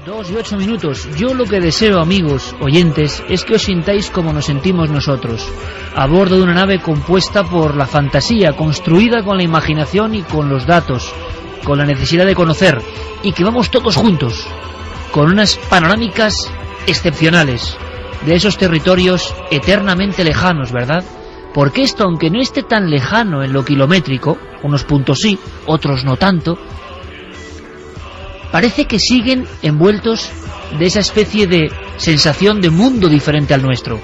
2:08. Yo lo que deseo, amigos oyentes, es que os sintáis como nos sentimos nosotros, a bordo de una nave compuesta por la fantasía, construida con la imaginación y con los datos, con la necesidad de conocer, y que vamos todos juntos, con unas panorámicas excepcionales, de esos territorios eternamente lejanos, ¿verdad? Porque esto, aunque no esté tan lejano en lo kilométrico, unos puntos sí, otros no tanto, parece que siguen envueltos de esa especie de sensación de mundo diferente al nuestro.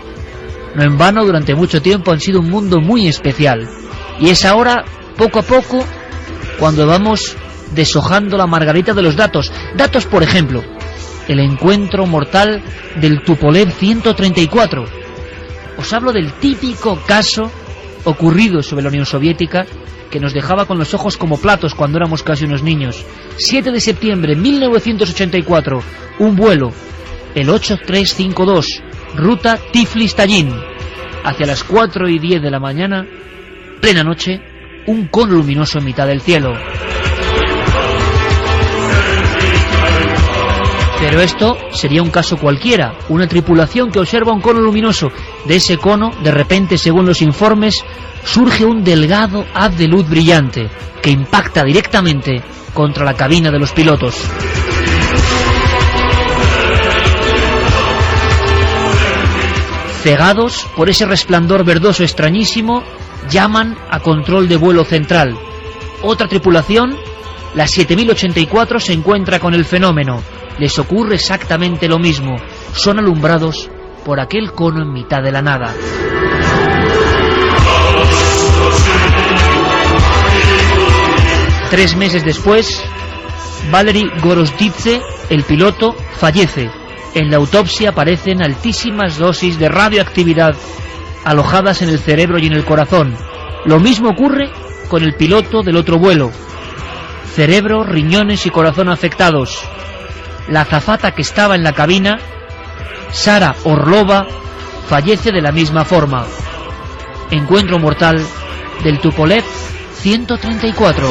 No en vano, durante mucho tiempo han sido un mundo muy especial, y es ahora, poco a poco, cuando vamos deshojando la margarita de los datos. Datos, por ejemplo, el encuentro mortal del Tupolev 134. Os hablo del típico caso ocurrido sobre la Unión Soviética, que nos dejaba con los ojos como platos cuando éramos casi unos niños. 7 de septiembre de 1984, un vuelo, el 8352, ruta Tiflis-Tallin. Hacia las 4:10 de la mañana, plena noche, un cono luminoso en mitad del cielo. Pero esto sería un caso cualquiera, una tripulación que observa un cono luminoso. De ese cono, de repente, según los informes, surge un delgado haz de luz brillante que impacta directamente contra la cabina de los pilotos. Cegados por ese resplandor verdoso extrañísimo, llaman a control de vuelo central. Otra tripulación, la 7084, se encuentra con el fenómeno. Les ocurre exactamente lo mismo. Son alumbrados por aquel cono en mitad de la nada. Tres meses después, Valery Gorozdidze, el piloto, fallece. En la autopsia aparecen altísimas dosis de radioactividad alojadas en el cerebro y en el corazón. Lo mismo ocurre con el piloto del otro vuelo. Cerebro, riñones y corazón afectados. La azafata que estaba en la cabina, Sara Orlova, fallece de la misma forma. Encuentro mortal del Tupolev 134.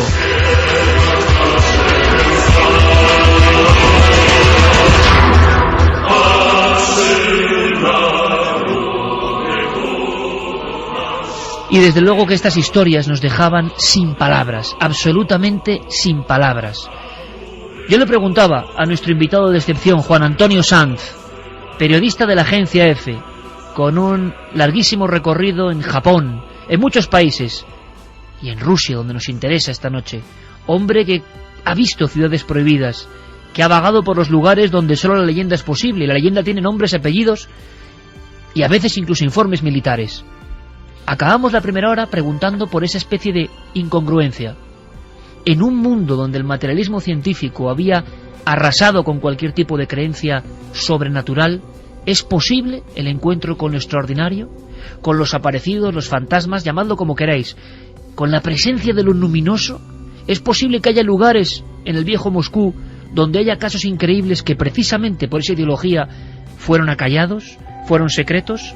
Y desde luego que estas historias nos dejaban sin palabras, absolutamente sin palabras. Yo le preguntaba a nuestro invitado de excepción, Juan Antonio Sanz, periodista de la agencia EFE, con un larguísimo recorrido en Japón, en muchos países, y en Rusia, donde nos interesa esta noche. Hombre que ha visto ciudades prohibidas, que ha vagado por los lugares donde solo la leyenda es posible, y la leyenda tiene nombres, apellidos, y a veces incluso informes militares. Acabamos la primera hora preguntando por esa especie de incongruencia. En un mundo donde el materialismo científico había arrasado con cualquier tipo de creencia sobrenatural, ¿es posible el encuentro con lo extraordinario? ¿Con los aparecidos, los fantasmas, llamadlo como queráis? ¿Con la presencia de lo luminoso? ¿Es posible que haya lugares en el viejo Moscú donde haya casos increíbles que precisamente por esa ideología fueron acallados, fueron secretos?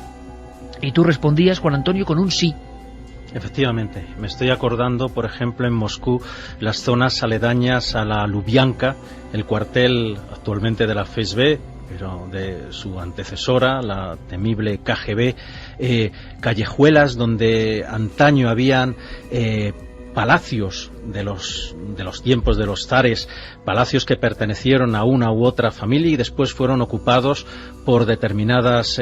Y tú respondías, Juan Antonio, con un sí. Efectivamente, me estoy acordando, por ejemplo, en Moscú, las zonas aledañas a la Lubianka, el cuartel actualmente de la FSB, pero de su antecesora, la temible KGB, callejuelas donde antaño habían palacios de los tiempos de los zares, palacios que pertenecieron a una u otra familia y después fueron ocupados por determinadas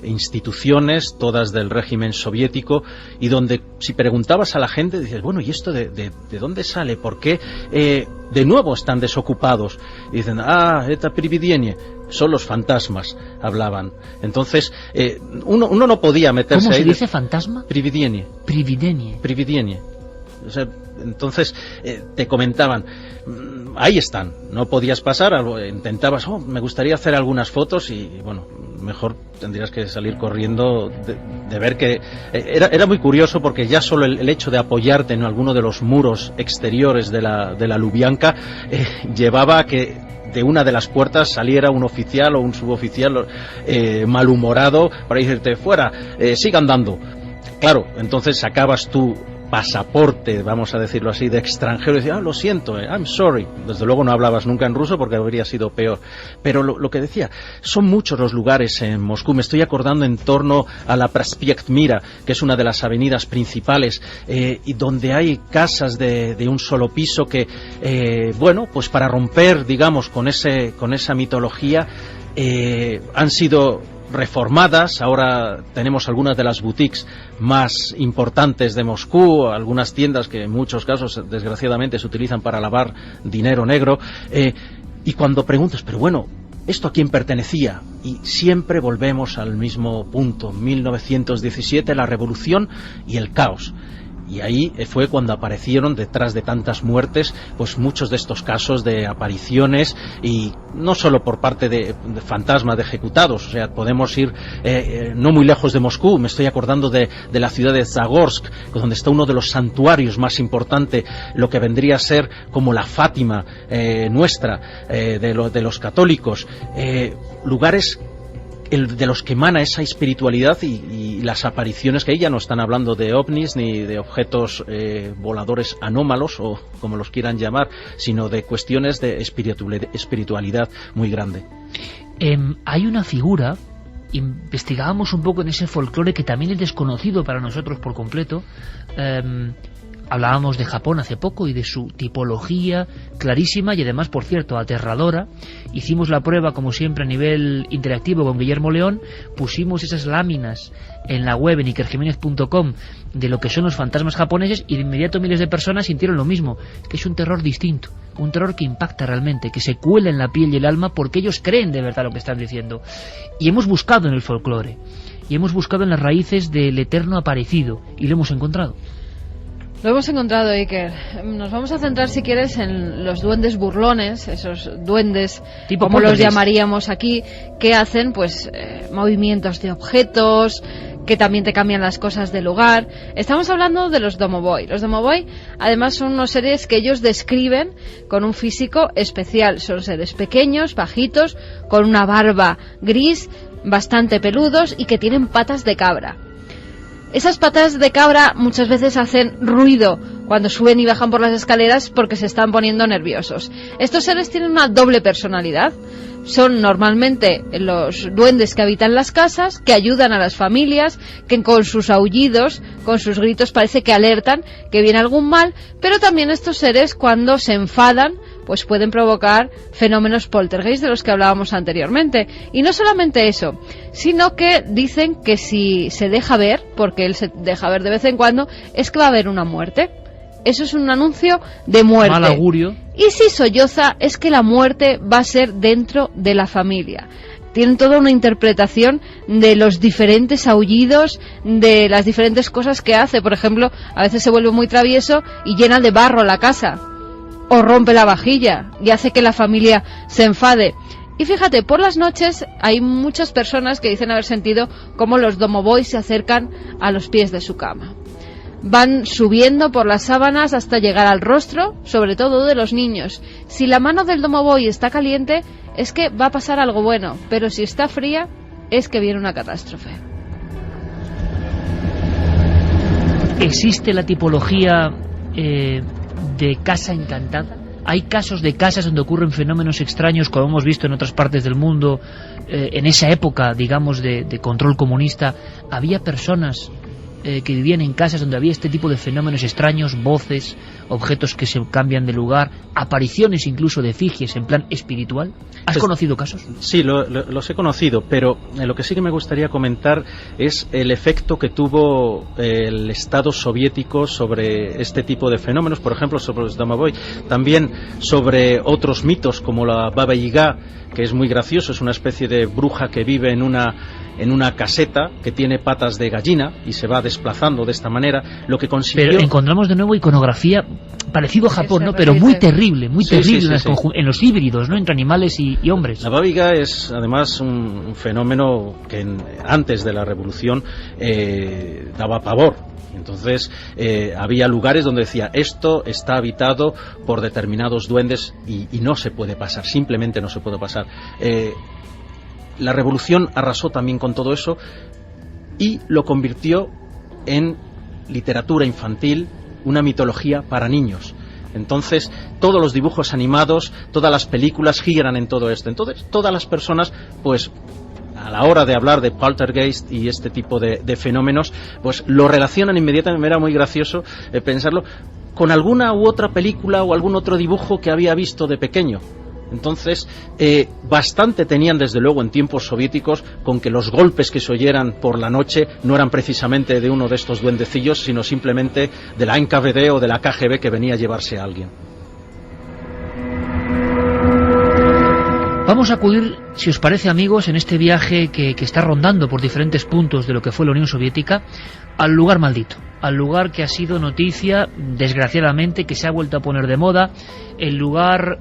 instituciones, todas del régimen soviético, y donde si preguntabas a la gente, dices, bueno, ¿y esto de dónde sale? ¿Por qué de nuevo están desocupados? Y dicen, это привидение. Son los fantasmas, hablaban. Entonces, uno no podía meterse ahí. ¿Cómo se dice fantasma? Prividenie. Prividenie. Prividenie. O sea, entonces te comentaban, ahí están, no podías pasar, intentabas, me gustaría hacer algunas fotos y bueno, mejor tendrías que salir corriendo de ver que era muy curioso, porque ya solo el hecho de apoyarte en alguno de los muros exteriores de la Lubianka llevaba a que de una de las puertas saliera un oficial o un suboficial malhumorado para decirte, fuera, siga andando. Claro, entonces sacabas tú pasaporte, vamos a decirlo así, de extranjero, decía, lo siento, I'm sorry. Desde luego no hablabas nunca en ruso porque habría sido peor. Pero lo que decía, son muchos los lugares en Moscú. Me estoy acordando en torno a la Prospekt Mira, que es una de las avenidas principales, y donde hay casas de un solo piso que, bueno, pues para romper, digamos, con esa mitología, han sido reformadas. Ahora tenemos algunas de las boutiques más importantes de Moscú, algunas tiendas que en muchos casos desgraciadamente se utilizan para lavar dinero negro, y cuando preguntas, pero bueno, ¿esto a quién pertenecía? Y siempre volvemos al mismo punto, 1917, la revolución y el caos. Y ahí fue cuando aparecieron, detrás de tantas muertes, pues muchos de estos casos de apariciones, y no solo por parte de fantasmas, de ejecutados. O sea, podemos ir no muy lejos de Moscú. Me estoy acordando de la ciudad de Zagorsk, donde está uno de los santuarios más importantes, lo que vendría a ser como la Fátima nuestra, de los católicos. Lugares de los que emana esa espiritualidad, y las apariciones que ahí ya no están hablando de ovnis ni de objetos voladores anómalos, o como los quieran llamar, sino de cuestiones de espiritualidad muy grande. Hay una figura, investigábamos un poco en ese folclore que también es desconocido para nosotros por completo. Hablábamos de Japón hace poco y de su tipología clarísima y además, por cierto, aterradora. Hicimos la prueba, como siempre, a nivel interactivo con Guillermo León. Pusimos esas láminas en la web, en ikerjimenez.com, de lo que son los fantasmas japoneses, y de inmediato miles de personas sintieron lo mismo, que es un terror distinto, un terror que impacta realmente, que se cuela en la piel y el alma, porque ellos creen de verdad lo que están diciendo. Y hemos buscado en el folclore, y hemos buscado en las raíces del eterno aparecido, y lo hemos encontrado. Lo hemos encontrado, Iker. Nos vamos a centrar, si quieres, en los duendes burlones, esos duendes, tipo como los llamaríamos aquí, que hacen pues movimientos de objetos, que también te cambian las cosas del lugar. Estamos hablando de los domovoi. Los domovoi, además, son unos seres que ellos describen con un físico especial. Son seres pequeños, bajitos, con una barba gris, bastante peludos y que tienen patas de cabra. Esas patas de cabra muchas veces hacen ruido cuando suben y bajan por las escaleras porque se están poniendo nerviosos. Estos seres tienen una doble personalidad. Son normalmente los duendes que habitan las casas, que ayudan a las familias, que con sus aullidos, con sus gritos parece que alertan que viene algún mal, pero también estos seres, cuando se enfadan, pues pueden provocar fenómenos poltergeist de los que hablábamos anteriormente. Y no solamente eso, sino que dicen que si se deja ver, porque él se deja ver de vez en cuando, es que va a haber una muerte. Eso es un anuncio de muerte. Mal augurio. Y si solloza, es que la muerte va a ser dentro de la familia. Tienen toda una interpretación de los diferentes aullidos, de las diferentes cosas que hace. Por ejemplo, a veces se vuelve muy travieso y llena de barro la casa, o rompe la vajilla y hace que la familia se enfade. Y fíjate, por las noches hay muchas personas que dicen haber sentido cómo los domovoi se acercan a los pies de su cama. Van subiendo por las sábanas hasta llegar al rostro, sobre todo de los niños. Si la mano del domovoi está caliente, es que va a pasar algo bueno, pero si está fría, es que viene una catástrofe. ¿Existe la tipología de casa encantada? ¿Hay casos de casas donde ocurren fenómenos extraños, como hemos visto en otras partes del mundo? En esa época, digamos, de control comunista, había personas que vivían en casas donde había este tipo de fenómenos extraños, voces, objetos que se cambian de lugar, apariciones incluso de efigies en plan espiritual. ¿Has conocido casos? Sí, los he conocido, pero lo que sí que me gustaría comentar es el efecto que tuvo el Estado soviético sobre este tipo de fenómenos, por ejemplo sobre los domovoi, también sobre otros mitos como la Baba Yaga, que es muy gracioso, es una especie de bruja que vive en una caseta que tiene patas de gallina y se va desplazando de esta manera, lo que consiguió... Pero encontramos de nuevo iconografía parecido a Japón, ¿no? Pero muy terrible, en los híbridos, ¿no? Entre animales y hombres. La Baba Yaga es además un fenómeno que antes de la revolución daba pavor. Entonces había lugares donde decía, esto está habitado por determinados duendes y no se puede pasar, simplemente no se puede pasar. La revolución arrasó también con todo eso y lo convirtió en literatura infantil, una mitología para niños. Entonces, todos los dibujos animados, todas las películas giran en todo esto. Entonces, todas las personas, pues, a la hora de hablar de poltergeist y este tipo de fenómenos, pues lo relacionan inmediatamente. Me era muy gracioso pensarlo con alguna u otra película o algún otro dibujo que había visto de pequeño. Entonces, bastante tenían desde luego en tiempos soviéticos con que los golpes que se oyeran por la noche no eran precisamente de uno de estos duendecillos, sino simplemente de la NKVD o de la KGB que venía a llevarse a alguien. Vamos a acudir, si os parece, amigos, en este viaje que está rondando por diferentes puntos de lo que fue la Unión Soviética, al lugar maldito, al lugar que ha sido noticia, desgraciadamente, que se ha vuelto a poner de moda, el lugar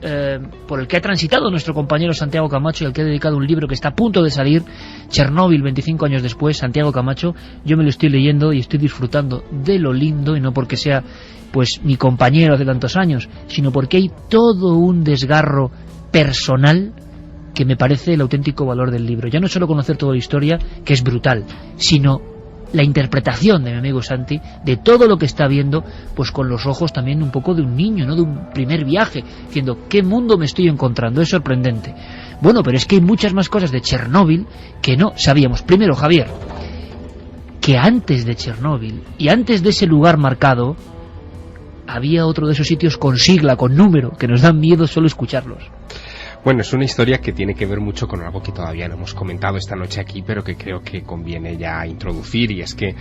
por el que ha transitado nuestro compañero Santiago Camacho y al que ha dedicado un libro que está a punto de salir, Chernóbil, 25 años después. Santiago Camacho, yo me lo estoy leyendo y estoy disfrutando de lo lindo, y no porque sea pues mi compañero hace tantos años, sino porque hay todo un desgarro personal que me parece el auténtico valor del libro. Ya no solo conocer toda la historia, que es brutal, sino la interpretación de mi amigo Santi de todo lo que está viendo, pues con los ojos también un poco de un niño, ¿no? De un primer viaje, diciendo, ¿qué mundo me estoy encontrando? Es sorprendente. Bueno, pero es que hay muchas más cosas de Chernóbil que no sabíamos. Primero, Javier, que antes de Chernóbil y antes de ese lugar marcado había otro de esos sitios con sigla, con número, que nos dan miedo solo escucharlos. Bueno, es una historia que tiene que ver mucho con algo que todavía no hemos comentado esta noche aquí, pero que creo que conviene ya introducir, y es que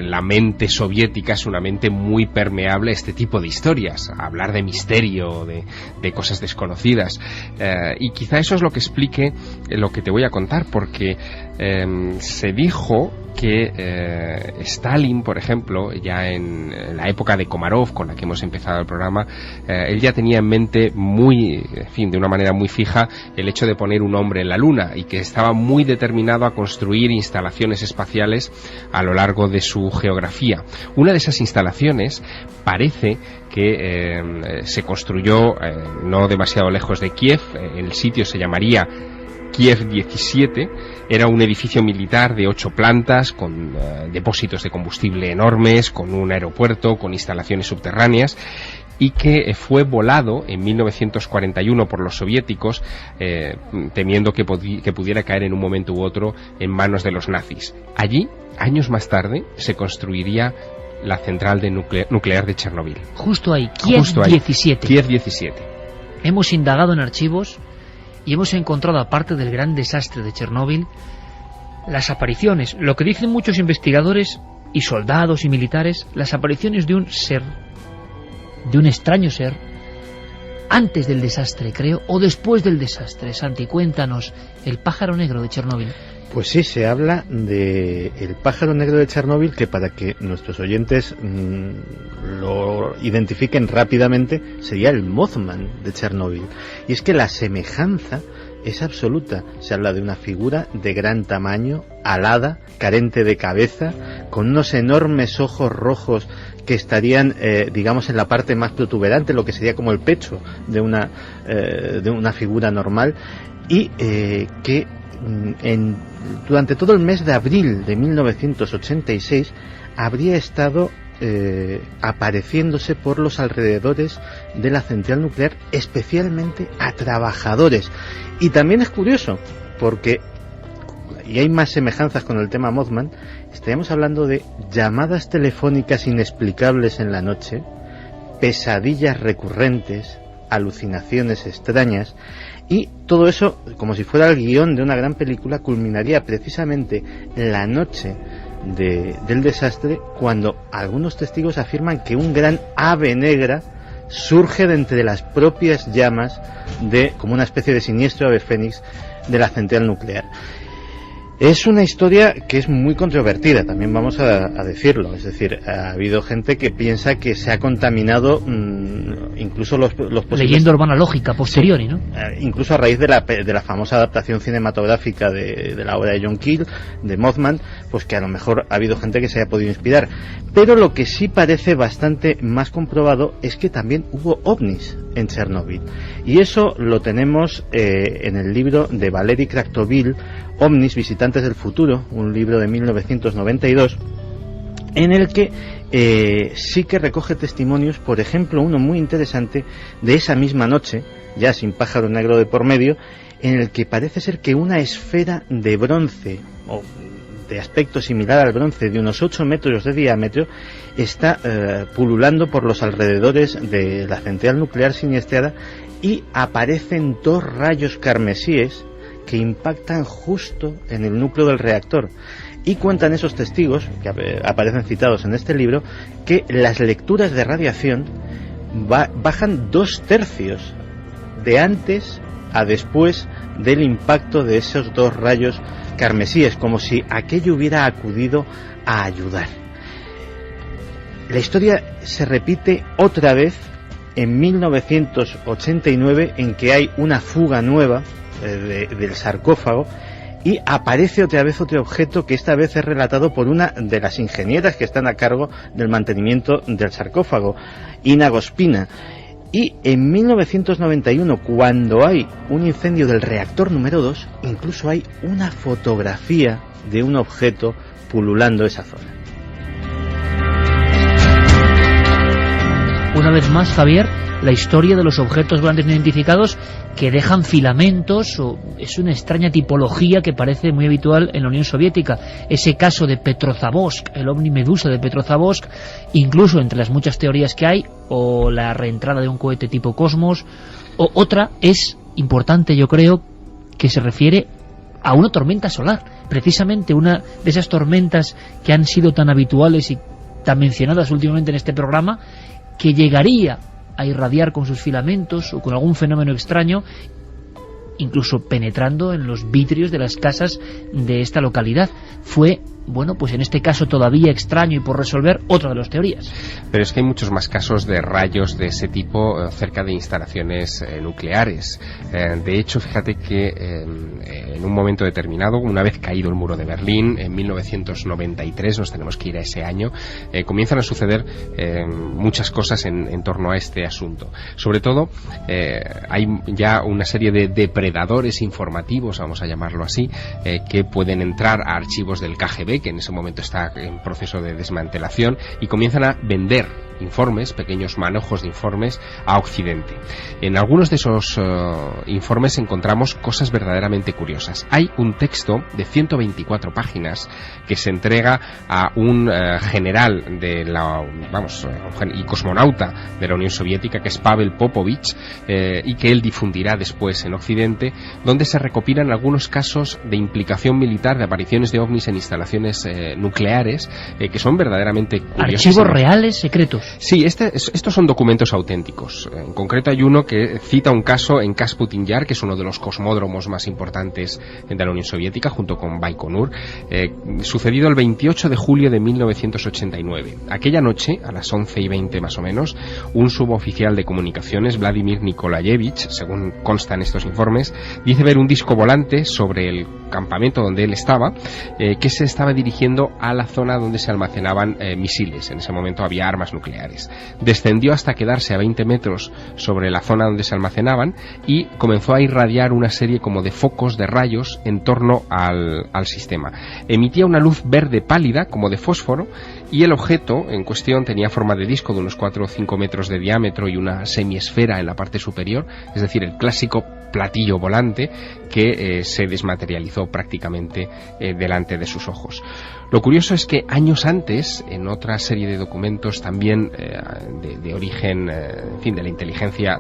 la mente soviética es una mente muy permeable a este tipo de historias, a hablar de misterio, de cosas desconocidas, y quizá eso es lo que explique lo que te voy a contar, porque se dijo que Stalin, por ejemplo, ya en la época de Komarov, con la que hemos empezado el programa, él ya tenía en mente de una manera muy fija el hecho de poner un hombre en la Luna, y que estaba muy determinado a construir instalaciones espaciales a lo largo de su geografía. Una de esas instalaciones parece que se construyó no demasiado lejos de Kiev. El sitio se llamaría Kiev 17, era un edificio militar de 8 plantas, con depósitos de combustible enormes, con un aeropuerto, con instalaciones subterráneas, y que fue volado en 1941 por los soviéticos, temiendo que pudiera caer en un momento u otro en manos de los nazis. Allí, años más tarde, se construiría la central nuclear de Chernóbil. Justo ahí, Kiev 17. Kiev 17. Hemos indagado en archivos y hemos encontrado, aparte del gran desastre de Chernóbil, las apariciones, lo que dicen muchos investigadores y soldados y militares, las apariciones de un ser, de un extraño ser, antes del desastre, creo, o después del desastre. Santi, cuéntanos, el pájaro negro de Chernóbil. Pues sí, se habla de el pájaro negro de Chernóbil, que para que nuestros oyentes lo identifiquen rápidamente, sería el Mothman de Chernóbil. Y es que la semejanza es absoluta. Se habla de una figura de gran tamaño, alada, carente de cabeza, con unos enormes ojos rojos que estarían, digamos, en la parte más protuberante, lo que sería como el pecho de una figura normal, y que durante todo el mes de abril de 1986 habría estado apareciéndose por los alrededores de la central nuclear, especialmente a trabajadores. Y también es curioso, porque, y hay más semejanzas con el tema Mothman, estaríamos hablando de llamadas telefónicas inexplicables en la noche, pesadillas recurrentes, alucinaciones extrañas, y todo eso, como si fuera el guión de una gran película, culminaría precisamente la noche del desastre, cuando algunos testigos afirman que un gran ave negra surge de entre las propias llamas, como una especie de siniestro ave fénix de la central nuclear. Es una historia que es muy controvertida, también vamos a decirlo. Es decir, ha habido gente que piensa que se ha contaminado incluso los posibles... Leyenda urbana lógica posteriori, ¿no? Incluso a raíz de la famosa adaptación cinematográfica de la obra de John Keel, de Mothman, pues que a lo mejor ha habido gente que se haya podido inspirar. Pero lo que sí parece bastante más comprobado es que también hubo ovnis en Chernóbil. Y eso lo tenemos en el libro de Valery Kravtsovil, Ovnis, Visitantes del Futuro, un libro de 1992, en el que sí que recoge testimonios, por ejemplo, uno muy interesante de esa misma noche, ya sin pájaro negro de por medio, en el que parece ser que una esfera de bronce, o de aspecto similar al bronce, de unos 8 metros de diámetro, está pululando por los alrededores de la central nuclear siniestrada, y aparecen 2 rayos carmesíes que impactan justo en el núcleo del reactor. Y cuentan esos testigos, que aparecen citados en este libro, que las lecturas de radiación bajan 2/3 de antes a después del impacto de esos 2 rayos carmesíes, como si aquello hubiera acudido a ayudar. La historia se repite otra vez en 1989, en que hay una fuga nueva del sarcófago, y aparece otra vez otro objeto que esta vez es relatado por una de las ingenieras que están a cargo del mantenimiento del sarcófago, Ina Gospina. Y en 1991, cuando hay un incendio del reactor número 2, incluso hay una fotografía de un objeto pululando esa zona. Una vez más, Javier, la historia de los objetos grandes no identificados que dejan filamentos, o es una extraña tipología que parece muy habitual en la Unión Soviética. Ese caso de Petrozavodsk, el ovni Medusa de Petrozavodsk, incluso entre las muchas teorías que hay, o la reentrada de un cohete tipo Cosmos, o otra es importante, yo creo, que se refiere a una tormenta solar, precisamente una de esas tormentas que han sido tan habituales y tan mencionadas últimamente en este programa, que llegaría a irradiar con sus filamentos o con algún fenómeno extraño, incluso penetrando en los vitrios de las casas de esta localidad. Fue, bueno, pues en este caso todavía extraño y por resolver, otra de las teorías. Pero es que hay muchos más casos de rayos de ese tipo cerca de instalaciones nucleares. De hecho, fíjate que en un momento determinado, una vez caído el muro de Berlín, en 1993, nos tenemos que ir a ese año, comienzan a suceder muchas cosas en torno a este asunto. Sobre todo, hay ya una serie de depredadores informativos, vamos a llamarlo así, que pueden entrar a archivos del KGB, que en ese momento está en proceso de desmantelación, y comienzan a vender informes, pequeños manojos de informes, a Occidente. En algunos de esos informes encontramos cosas verdaderamente curiosas. Hay un texto de 124 páginas que se entrega a un general de y cosmonauta de la Unión Soviética, que es Pavel Popovich, y que él difundirá después en Occidente, donde se recopilan algunos casos de implicación militar, de apariciones de ovnis en instalaciones nucleares, que son verdaderamente curiosos. ¿Archivos reales, secretos? Sí, estos son documentos auténticos. En concreto hay uno que cita un caso en Kasputin Yar, que es uno de los cosmódromos más importantes de la Unión Soviética, junto con Baikonur, sucedido el 28 de julio de 1989. Aquella noche, a las 11:20 más o menos, un suboficial de comunicaciones, Vladimir Nikolayevich, según constan estos informes, dice ver un disco volante sobre el campamento donde él estaba, que se estaba dirigiendo a la zona donde se almacenaban misiles. En ese momento había armas nucleares. Descendió hasta quedarse a 20 metros sobre la zona donde se almacenaban y comenzó a irradiar una serie como de focos de rayos en torno al sistema. Emitía una luz verde pálida, como de fósforo, y el objeto en cuestión tenía forma de disco de unos 4 o 5 metros de diámetro y una semiesfera en la parte superior, es decir, el clásico platillo volante que se desmaterializó prácticamente delante de sus ojos. Lo curioso es que años antes, en otra serie de documentos también de origen, en fin, de la inteligencia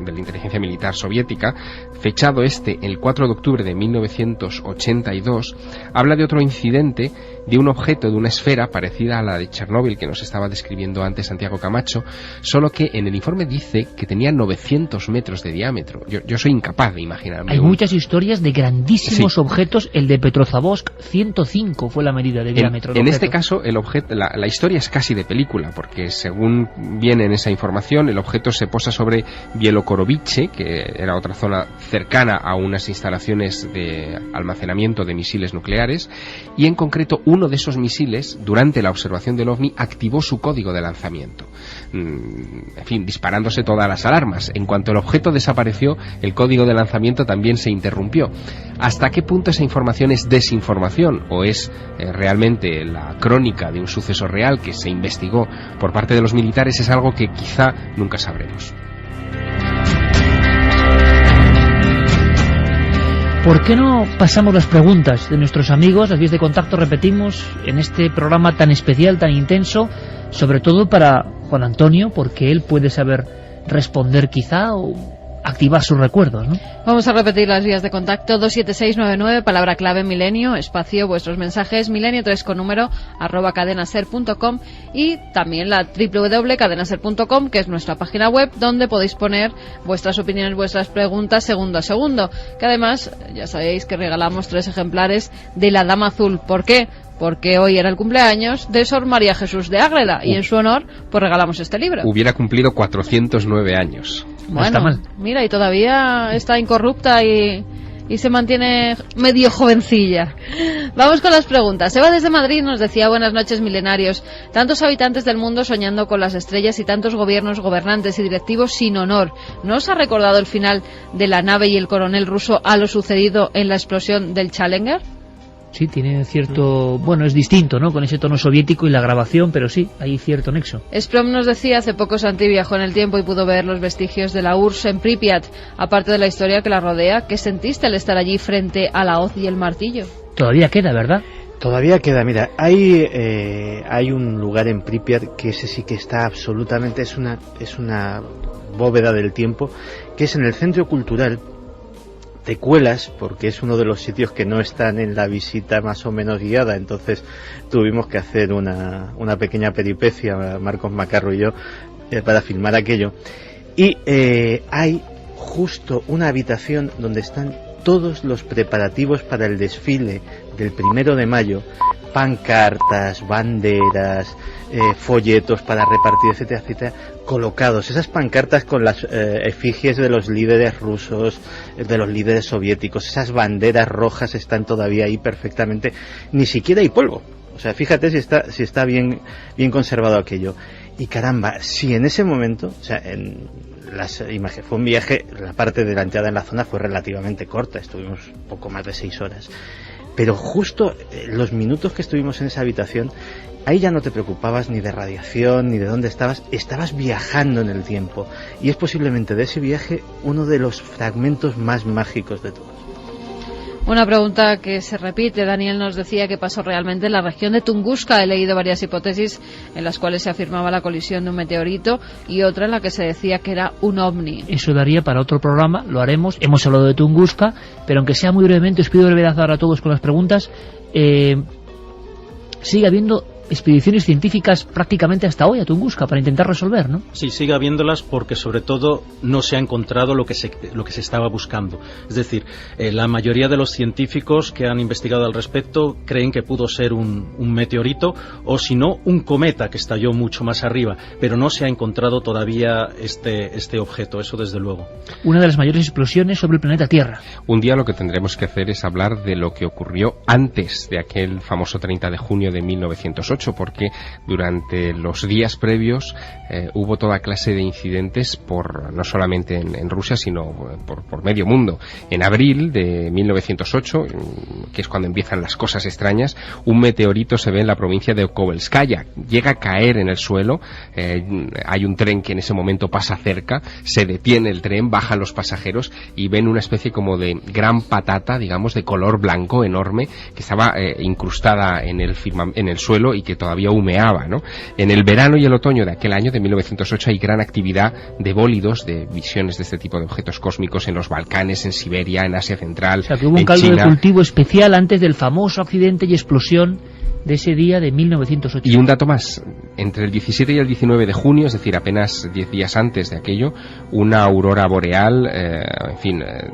militar soviética, fechado el 4 de octubre de 1982, habla de otro incidente, de un objeto, de una esfera parecida a la de Chernóbil que nos estaba describiendo antes Santiago Camacho, solo que en el informe dice que tenía 900 metros de diámetro. Yo soy incapaz de imaginarme. Hay muchas historias de grandísimos objetos. El de Petrozavodsk, 105 fue la medida de diámetro. En este caso, el objeto, la historia es casi de película, porque según viene en esa información, el objeto se posa sobre Bielokorovice, que era otra zona cercana a unas instalaciones de almacenamiento de misiles nucleares, y en concreto uno de esos misiles, durante la observación del OVNI, activó su código de lanzamiento. En fin, disparándose todas las alarmas. En cuanto el objeto desapareció, el código de lanzamiento también se interrumpió. ¿Hasta qué punto esa información es desinformación o es realmente la crónica de un suceso real que se investigó por parte de los militares? Es algo que quizá nunca sabremos. ¿Por qué no pasamos las preguntas de nuestros amigos? Las vías de contacto, repetimos, en este programa tan especial, tan intenso, sobre todo para Juan Antonio, porque él puede saber responder quizá o activar sus recuerdos, ¿no? Vamos a repetir las vías de contacto: 27699, palabra clave milenio, espacio, vuestros mensajes, milenio3 con número, @cadenaser.com, y también la www.cadenaser.com, que es nuestra página web, donde podéis poner vuestras opiniones, vuestras preguntas segundo a segundo, que además ya sabéis que regalamos 3 ejemplares de La Dama Azul. ¿Por qué? Porque hoy era el cumpleaños de Sor María Jesús de Ágreda, y en su honor pues regalamos este libro. Hubiera cumplido 409 años. Bueno, no está mal. Mira, y todavía está incorrupta y se mantiene medio jovencilla. Vamos con las preguntas. Eva desde Madrid nos decía: buenas noches, milenarios. Tantos habitantes del mundo soñando con las estrellas y tantos gobiernos, gobernantes y directivos sin honor. ¿No os ha recordado el final de la nave y el coronel ruso a lo sucedido en la explosión del Challenger? Sí, tiene cierto... Bueno, es distinto, ¿no?, con ese tono soviético y la grabación, pero sí, hay cierto nexo. Sprom nos decía: hace poco Santi viajó en el tiempo y pudo ver los vestigios de la URSS en Pripyat. Aparte de la historia que la rodea, ¿qué sentiste al estar allí frente a la hoz y el martillo? Todavía queda, ¿verdad? Todavía queda, mira, hay un lugar en Pripyat que ese sí que está absolutamente, es una bóveda del tiempo, que es en el centro cultural. Te cuelas, porque es uno de los sitios que no están en la visita más o menos guiada, entonces tuvimos que hacer una pequeña peripecia, Marcos Macarro y yo, para filmar aquello. Y hay justo una habitación donde están todos los preparativos para el desfile del 1 de mayo, pancartas, banderas, folletos para repartir, etcétera, etcétera, colocados. Esas pancartas con las efigies de los líderes rusos, de los líderes soviéticos, esas banderas rojas están todavía ahí perfectamente, ni siquiera hay polvo. O sea, fíjate si está bien conservado aquello. Y caramba, si en ese momento, o sea, en las imágenes, fue un viaje, la parte de la entrada en la zona fue relativamente corta, estuvimos poco más de 6 horas. Pero justo los minutos que estuvimos en esa habitación, ahí ya no te preocupabas ni de radiación, ni de dónde estabas viajando en el tiempo. Y es posiblemente de ese viaje uno de los fragmentos más mágicos de todos. Una pregunta que se repite: Daniel nos decía que pasó realmente en la región de Tunguska. He leído varias hipótesis en las cuales se afirmaba la colisión de un meteorito y otra en la que se decía que era un ovni. Eso daría para otro programa, lo haremos. Hemos hablado de Tunguska, pero aunque sea muy brevemente, os pido brevedad ahora a todos con las preguntas. Sigue habiendo expediciones científicas prácticamente hasta hoy a Tunguska para intentar resolver, ¿no? Sí, sigue habiéndolas porque sobre todo no se ha encontrado lo que se estaba buscando. Es decir, la mayoría de los científicos que han investigado al respecto creen que pudo ser un meteorito o si no un cometa que estalló mucho más arriba, pero no se ha encontrado todavía este objeto, eso desde luego. Una de las mayores explosiones sobre el planeta Tierra. Un día lo que tendremos que hacer es hablar de lo que ocurrió antes de aquel famoso 30 de junio de 1908, porque durante los días previos hubo toda clase de incidentes no solamente en Rusia, sino por medio mundo. En abril de 1908, que es cuando empiezan las cosas extrañas, un meteorito se ve en la provincia de Kovelskaya, llega a caer en el suelo, hay un tren que en ese momento pasa cerca, se detiene el tren, bajan los pasajeros y ven una especie como de gran patata, digamos, de color blanco enorme, que estaba incrustada en el suelo y que todavía humeaba, ¿no? En el verano y el otoño de aquel año, de 1908, hay gran actividad de bólidos, de visiones de este tipo de objetos cósmicos en los Balcanes, en Siberia, en Asia Central, o sea, que hubo un caldo de cultivo especial antes del famoso accidente y explosión de ese día de 1908. Y un dato más, entre el 17 y el 19 de junio, es decir, apenas 10 días antes de aquello, una aurora boreal,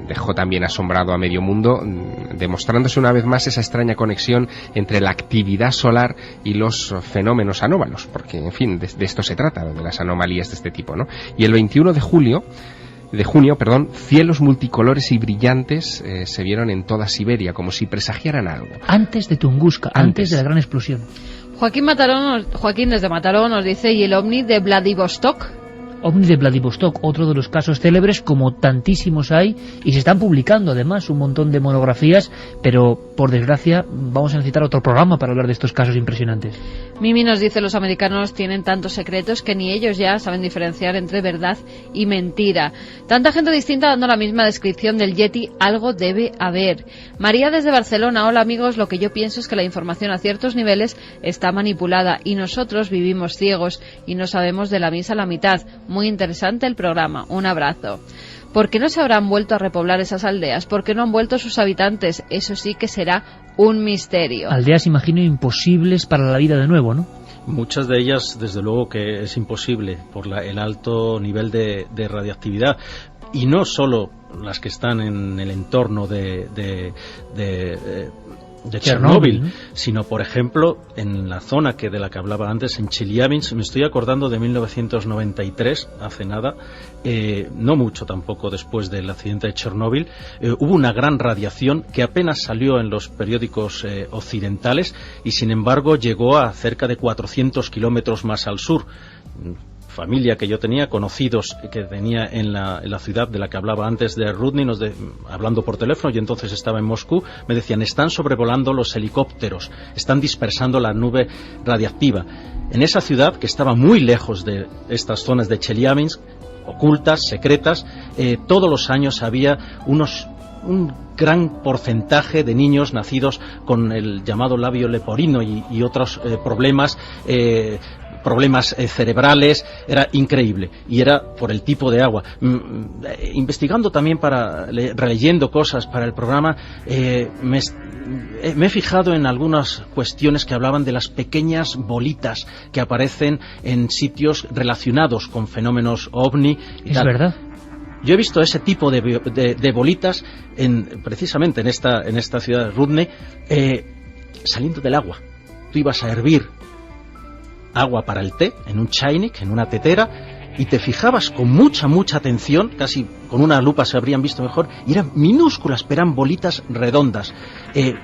dejó también asombrado a medio mundo, demostrándose una vez más esa extraña conexión entre la actividad solar y los fenómenos anómalos, porque, en fin, de esto se trata, de las anomalías de este tipo, ¿no? Y el 21 de julio, junio, cielos multicolores y brillantes se vieron en toda Siberia, como si presagiaran algo. Antes de Tunguska, antes de la gran explosión. Joaquín desde Mataró nos dice, ¿y el ovni de Vladivostok? OVNI de Vladivostok, otro de los casos célebres, como tantísimos hay, y se están publicando además un montón de monografías, pero por desgracia vamos a necesitar otro programa para hablar de estos casos impresionantes. Mimi nos dice, los americanos tienen tantos secretos que ni ellos ya saben diferenciar entre verdad y mentira. Tanta gente distinta dando la misma descripción del Yeti, algo debe haber. María desde Barcelona, hola amigos, lo que yo pienso es que la información a ciertos niveles está manipulada y nosotros vivimos ciegos y no sabemos de la misa a la mitad. Muy interesante el programa. Un abrazo. ¿Por qué no se habrán vuelto a repoblar esas aldeas? ¿Por qué no han vuelto sus habitantes? Eso sí que será un misterio. Aldeas, imagino, imposibles para la vida de nuevo, ¿no? Muchas de ellas, desde luego que es imposible por el alto nivel de radiactividad. Y no solo las que están en el entorno de Chernóbil, ¿no? Sino, por ejemplo, en la zona de la que hablaba antes, en Chelyabinsk. Me estoy acordando de 1993, hace nada, no mucho tampoco después del accidente de Chernóbil, hubo una gran radiación que apenas salió en los periódicos occidentales y, sin embargo, llegó a cerca de 400 kilómetros más al sur. Familia que yo tenía, conocidos que tenía en la ciudad de la que hablaba antes de Rudny, hablando por teléfono, yo entonces estaba en Moscú, me decían, están sobrevolando los helicópteros, están dispersando la nube radiactiva. En esa ciudad, que estaba muy lejos de estas zonas de Chelyabinsk, ocultas, secretas, todos los años había un gran porcentaje de niños nacidos con el llamado labio leporino y otros problemas cerebrales. Era increíble, y era por el tipo de agua. Investigando también, releyendo cosas para el programa, me he fijado en algunas cuestiones que hablaban de las pequeñas bolitas que aparecen en sitios relacionados con fenómenos OVNI y ¿Es tal. verdad? Yo he visto ese tipo de bolitas precisamente en esta ciudad de Rudny, saliendo del agua. Tú ibas a hervir agua para el té en un chainik, en una tetera, y te fijabas con mucha atención, casi con una lupa se habrían visto mejor, y eran minúsculas, pero eran bolitas redondas.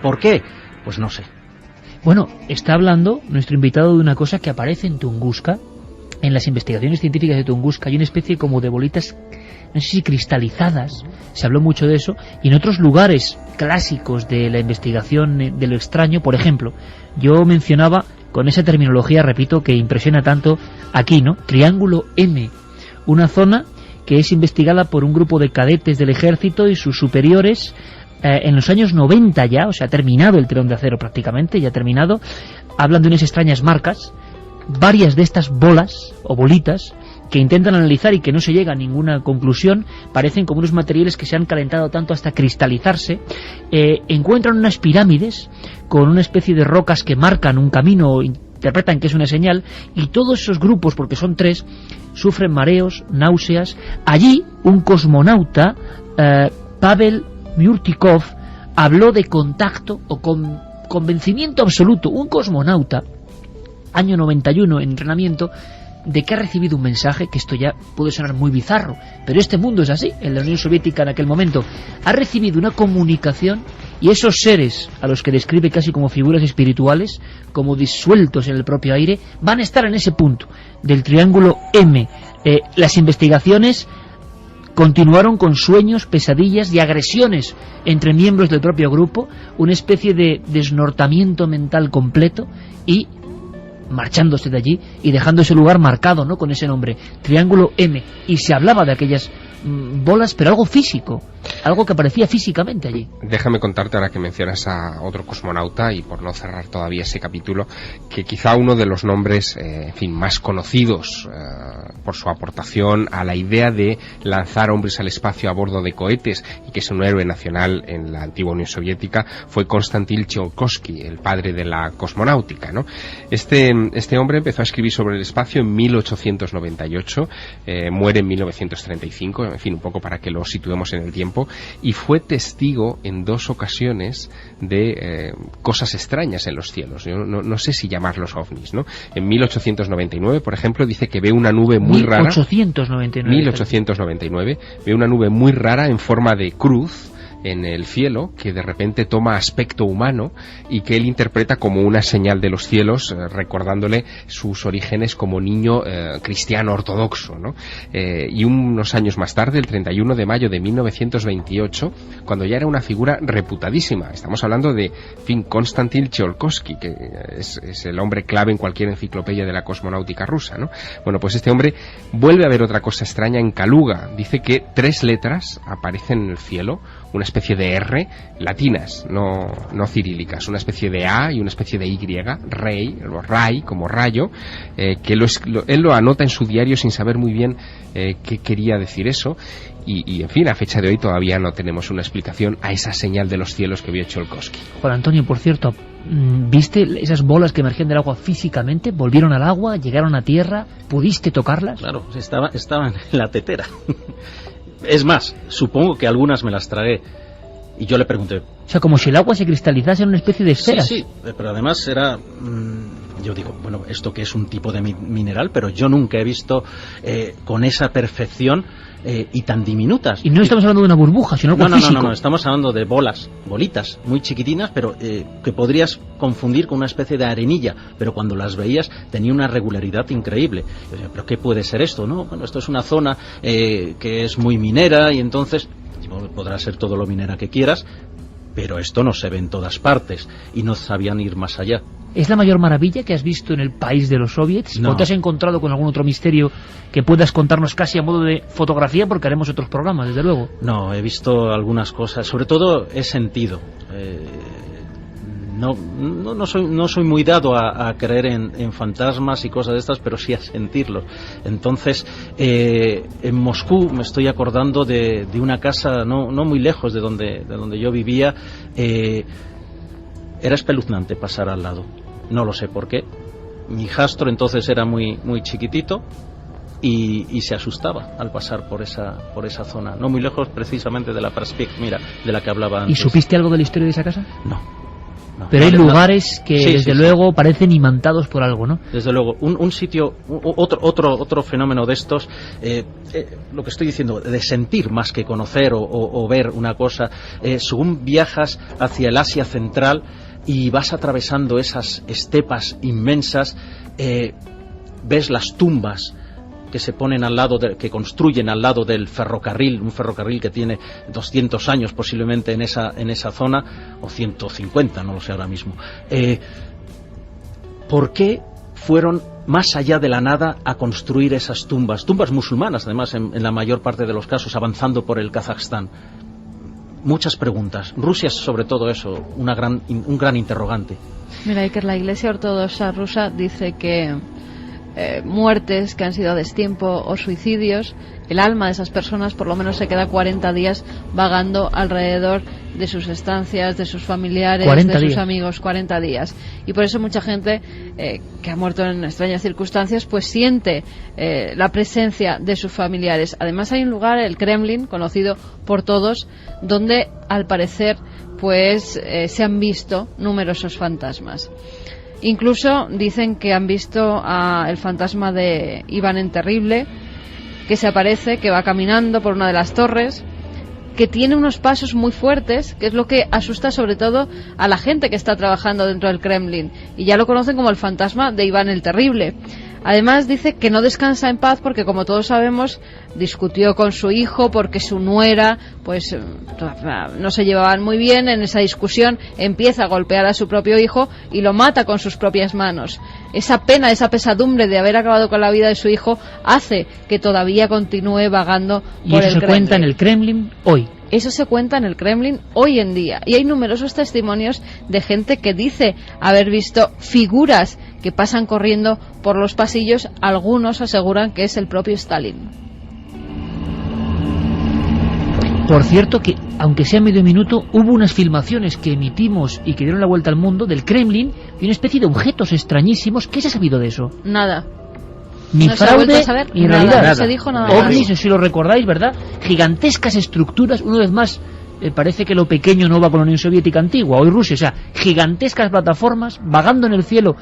¿Por qué? Pues no sé. Bueno, está hablando nuestro invitado de una cosa que aparece en Tunguska. En las investigaciones científicas de Tunguska hay una especie como de bolitas, no sé si cristalizadas, se habló mucho de eso, y en otros lugares clásicos de la investigación de lo extraño, por ejemplo, yo mencionaba con esa terminología, repito, que impresiona tanto aquí, ¿no? Triángulo M, una zona que es investigada por un grupo de cadetes del ejército y sus superiores en los años 90 ya, o sea, ha terminado el telón de acero prácticamente, ya ha terminado. Hablan de unas extrañas marcas, varias de estas bolas o bolitas que intentan analizar y que no se llega a ninguna conclusión, parecen como unos materiales que se han calentado tanto hasta cristalizarse. Encuentran unas pirámides con una especie de rocas que marcan un camino, interpretan que es una señal, y todos esos grupos, porque son 3, sufren mareos, náuseas. Allí un cosmonauta, Pavel Myurtikov, habló de contacto o convencimiento absoluto, un cosmonauta, año 91 en entrenamiento, de que ha recibido un mensaje, que esto ya puede sonar muy bizarro, pero este mundo es así. En la Unión Soviética en aquel momento ha recibido una comunicación, y esos seres a los que describe casi como figuras espirituales, como disueltos en el propio aire, van a estar en ese punto del triángulo M. Las investigaciones continuaron con sueños, pesadillas y agresiones entre miembros del propio grupo, una especie de desnortamiento mental completo, y marchándose de allí y dejando ese lugar marcado, ¿no?, con ese nombre, Triángulo M. Y se hablaba de aquellas bolas, pero algo físico, algo que aparecía físicamente allí. Déjame contarte, ahora que mencionas a otro cosmonauta, y por no cerrar todavía ese capítulo, que quizá uno de los nombres más conocidos por su aportación a la idea de lanzar hombres al espacio a bordo de cohetes, y que es un héroe nacional en la antigua Unión Soviética, fue Konstantin Tsiolkovsky, el padre de la cosmonáutica, ¿no? Este hombre empezó a escribir sobre el espacio en 1898, muere en 1935, en fin, un poco para que lo situemos en el tiempo, y fue testigo en 2 ocasiones de cosas extrañas en los cielos. Yo no sé si llamarlos ovnis, ¿no? En 1899, por ejemplo, dice que ve una nube muy rara. 1899, ve una nube muy rara en forma de cruz en el cielo, que de repente toma aspecto humano y que él interpreta como una señal de los cielos, recordándole sus orígenes como niño cristiano ortodoxo, ¿no? Y unos años más tarde, el 31 de mayo de 1928, cuando ya era una figura reputadísima, estamos hablando de Konstantin Tsiolkovsky, que es el hombre clave en cualquier enciclopedia de la cosmonáutica rusa, ¿no? Bueno, pues este hombre vuelve a ver otra cosa extraña en Kaluga. Dice que 3 letras aparecen en el cielo, una especie de R, latinas, no cirílicas, una especie de A y una especie de Y, Rai, como rayo, que él lo anota en su diario sin saber muy bien qué quería decir eso, y en fin, a fecha de hoy todavía no tenemos una explicación a esa señal de los cielos que vio Tsiolkovsky. Juan Antonio, por cierto, ¿viste esas bolas que emergían del agua físicamente? ¿Volvieron al agua? ¿Llegaron a tierra? ¿Pudiste tocarlas? Claro, estaban en la tetera. Es más, supongo que algunas me las tragué. Y yo le pregunté... O sea, como si el agua se cristalizase en una especie de esferas. Sí, pero además era... yo digo, bueno, esto que es un tipo de mineral, pero yo nunca he visto con esa perfección y tan diminutas. Y no estamos hablando de una burbuja, sino algo físico. No, estamos hablando de bolitas muy chiquitinas, pero que podrías confundir con una especie de arenilla, pero cuando las veías tenía una regularidad increíble. Yo decía, ¿pero qué puede ser esto? No, bueno, esto es una zona que es muy minera, y entonces podrá ser todo lo minera que quieras, pero esto no se ve en todas partes, y no sabían ir más allá. ¿Es la mayor maravilla que has visto en el país de los soviets? No. ¿O te has encontrado con algún otro misterio que puedas contarnos casi a modo de fotografía? Porque haremos otros programas, desde luego. No, he visto algunas cosas, sobre todo he sentido. No soy muy dado a creer en fantasmas y cosas de estas, pero sí a sentirlos. Entonces, en Moscú me estoy acordando de una casa no muy lejos de donde yo vivía. Era espeluznante pasar al lado. No lo sé por qué. Mi hijastro entonces era muy chiquitito y se asustaba al pasar por esa zona, no muy lejos precisamente de la Praspik, de la que hablaba antes. ¿Y supiste algo de la historia de esa casa? No. Pero hay lugares que desde luego parecen imantados por algo, ¿no? Desde luego, un sitio, otro fenómeno de estos, lo que estoy diciendo, de sentir más que conocer o ver una cosa, según viajas hacia el Asia Central y vas atravesando esas estepas inmensas, ves las tumbas que se ponen que construyen al lado del ferrocarril, un ferrocarril que tiene 200 años posiblemente en esa zona, o 150, no lo sé ahora mismo. ¿Por qué fueron más allá de la nada a construir esas tumbas musulmanas, además en la mayor parte de los casos, avanzando por el Kazajstán? Muchas preguntas. Rusia es sobre todo eso, un gran interrogante. Mira, Iker, la Iglesia Ortodoxa rusa dice que muertes que han sido a destiempo o suicidios, el alma de esas personas por lo menos se queda 40 días vagando alrededor de sus estancias, de sus familiares, de sus amigos, 40 días. Y por eso mucha gente que ha muerto en extrañas circunstancias pues siente la presencia de sus familiares. Además hay un lugar, el Kremlin, conocido por todos, donde al parecer pues se han visto numerosos fantasmas. Incluso dicen que han visto el fantasma de Iván el Terrible, que se aparece, que va caminando por una de las torres, que tiene unos pasos muy fuertes, que es lo que asusta sobre todo a la gente que está trabajando dentro del Kremlin, y ya lo conocen como el fantasma de Iván el Terrible. Además dice que no descansa en paz porque, como todos sabemos, discutió con su hijo porque su nuera pues no se llevaban muy bien. En esa discusión empieza a golpear a su propio hijo y lo mata con sus propias manos. Esa pena, esa pesadumbre de haber acabado con la vida de su hijo hace que todavía continúe vagando por el Kremlin. Y eso se cuenta en el Kremlin hoy. Eso se cuenta en el Kremlin hoy en día. Y hay numerosos testimonios de gente que dice haber visto figuras que pasan corriendo por los pasillos. Algunos aseguran que es el propio Stalin. Por cierto que, aunque sea medio minuto, hubo unas filmaciones que emitimos y que dieron la vuelta al mundo del Kremlin y una especie de objetos extrañísimos. ¿Qué se ha sabido de eso? Nada. Ni no fraude, ni realidad. No se dijo nada. OVNIs, si lo recordáis, ¿verdad? Gigantescas estructuras, una vez más, parece que lo pequeño no va con la Unión Soviética antigua, hoy Rusia, o sea, gigantescas plataformas vagando en el cielo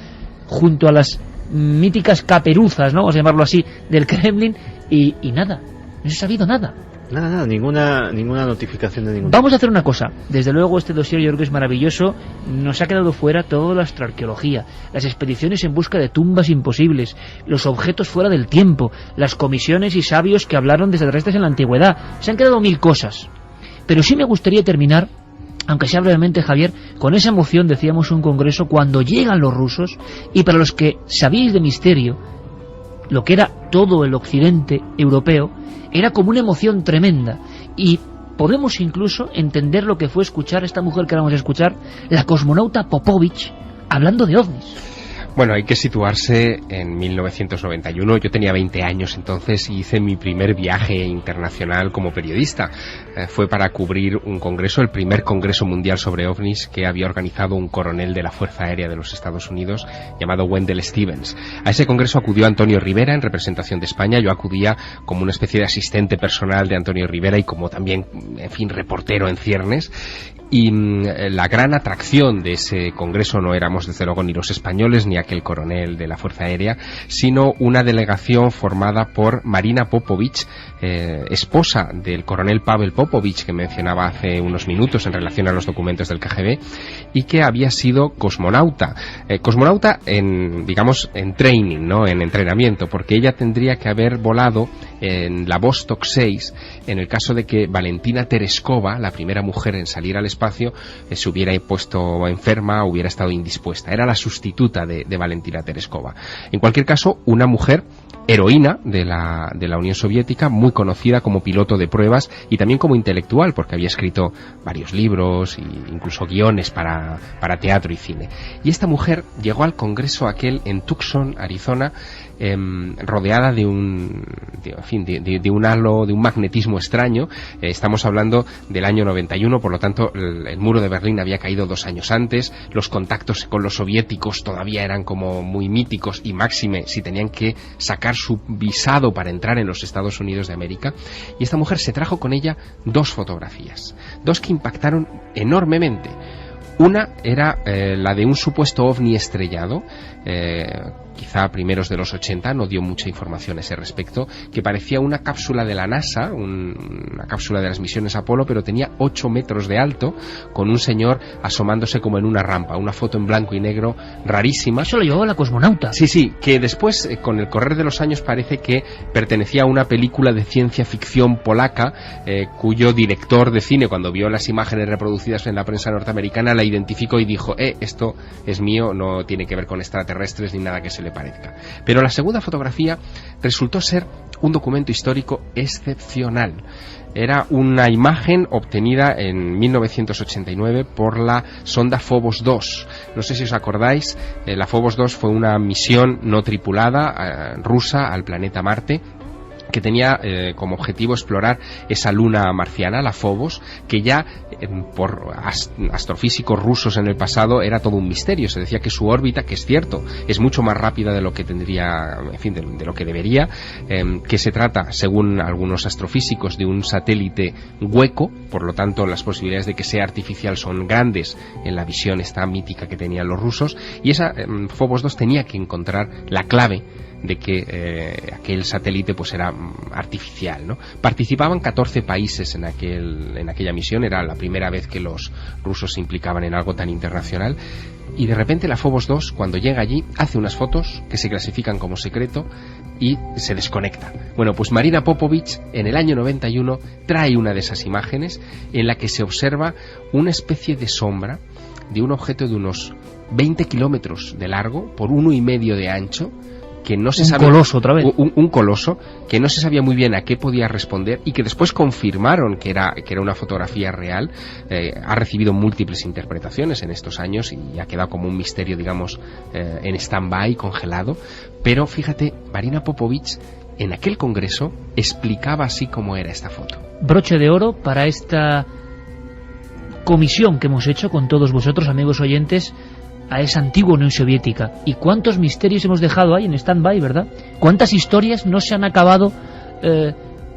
junto a las míticas caperuzas, ¿no? Vamos a llamarlo así, del Kremlin, y nada, no se ha sabido nada. Nada, ninguna notificación de ningún Vamos a hacer una cosa. Desde luego este dossier yo creo que es maravilloso. Nos ha quedado fuera toda la astroarqueología, las expediciones en busca de tumbas imposibles, los objetos fuera del tiempo, las comisiones y sabios que hablaron de extraterrestres en la antigüedad. Se han quedado 1000 cosas. Pero sí me gustaría terminar, aunque sea brevemente, Javier, con esa emoción, decíamos, un congreso cuando llegan los rusos, y para los que sabíais de misterio, lo que era todo el occidente europeo, era como una emoción tremenda, y podemos incluso entender lo que fue escuchar a esta mujer que vamos a escuchar, la cosmonauta Popovich, hablando de ovnis. Bueno, hay que situarse en 1991. Yo tenía 20 años entonces y hice mi primer viaje internacional como periodista. Fue para cubrir un congreso, el primer congreso mundial sobre ovnis que había organizado un coronel de la Fuerza Aérea de los Estados Unidos llamado Wendell Stevens. A ese congreso acudió Antonio Rivera en representación de España. Yo acudía como una especie de asistente personal de Antonio Rivera y como también, en fin, reportero en ciernes. Y la gran atracción de ese congreso no éramos desde luego ni los españoles ni aquel coronel de la Fuerza Aérea, sino una delegación formada por Marina Popovich, esposa del coronel Pavel Popovich que mencionaba hace unos minutos en relación a los documentos del KGB, y que había sido cosmonauta. Cosmonauta en, digamos, en training, ¿no? En entrenamiento, porque ella tendría que haber volado en la Vostok 6 en el caso de que Valentina Tereskova, la primera mujer en salir al espacio, se hubiera puesto enferma, hubiera estado indispuesta. Era la sustituta de Valentina Tereskova. En cualquier caso, una mujer heroína de la Unión Soviética, muy conocida como piloto de pruebas y también como intelectual, porque había escrito varios libros e incluso guiones para teatro y cine. Y esta mujer llegó al congreso aquel en Tucson, Arizona, rodeada de un halo, de un magnetismo extraño. Estamos hablando del año 91, por lo tanto el muro de Berlín había caído 2 años antes, los contactos con los soviéticos todavía eran como muy míticos, y máxime si tenían que sacar su visado para entrar en los Estados Unidos de América. Y esta mujer se trajo con ella 2 fotografías, 2 que impactaron enormemente. Una era la de un supuesto ovni estrellado, quizá a primeros de los 80, no dio mucha información a ese respecto, que parecía una cápsula de la NASA, una cápsula de las misiones Apolo, pero tenía 8 metros de alto, con un señor asomándose como en una rampa, una foto en blanco y negro rarísima. Eso lo llevaba la cosmonauta. Sí, que después, con el correr de los años, parece que pertenecía a una película de ciencia ficción polaca, cuyo director de cine, cuando vio las imágenes reproducidas en la prensa norteamericana, la identificó y dijo, esto es mío, no tiene que ver con extraterrestres ni nada que se le parezca. Pero la segunda fotografía resultó ser un documento histórico excepcional. Era una imagen obtenida en 1989 por la sonda Phobos 2. No sé si os acordáis, la Phobos 2 fue una misión no tripulada rusa al planeta Marte, que tenía como objetivo explorar esa luna marciana, la Phobos, que ya por astrofísicos rusos en el pasado era todo un misterio. Se decía que su órbita, que es cierto, es mucho más rápida de lo que tendría, en fin, de lo que debería, que se trata, según algunos astrofísicos, de un satélite hueco, por lo tanto las posibilidades de que sea artificial son grandes en la visión esta mítica que tenían los rusos, y esa Phobos 2 tenía que encontrar la clave de que aquel satélite pues era artificial, ¿no? Participaban 14 países en aquella misión. Era la primera vez que los rusos se implicaban en algo tan internacional, y de repente la Phobos 2, cuando llega allí, hace unas fotos que se clasifican como secreto y se desconecta. Bueno, pues Marina Popovich en el año 91 trae una de esas imágenes en la que se observa una especie de sombra de un objeto de unos 20 kilómetros de largo por 1,5 de ancho, que no se sabe, coloso otra vez. Un coloso que no se sabía muy bien a qué podía responder, y que después confirmaron que era una fotografía real. Ha recibido múltiples interpretaciones en estos años y ha quedado como un misterio, digamos, en stand-by, congelado. Pero fíjate, Marina Popovich en aquel congreso explicaba así cómo era esta foto. Broche de oro para esta comisión que hemos hecho con todos vosotros, amigos oyentes, a esa antigua Unión Soviética. Y cuántos misterios hemos dejado ahí en stand-by, ¿verdad? Cuántas historias no se han acabado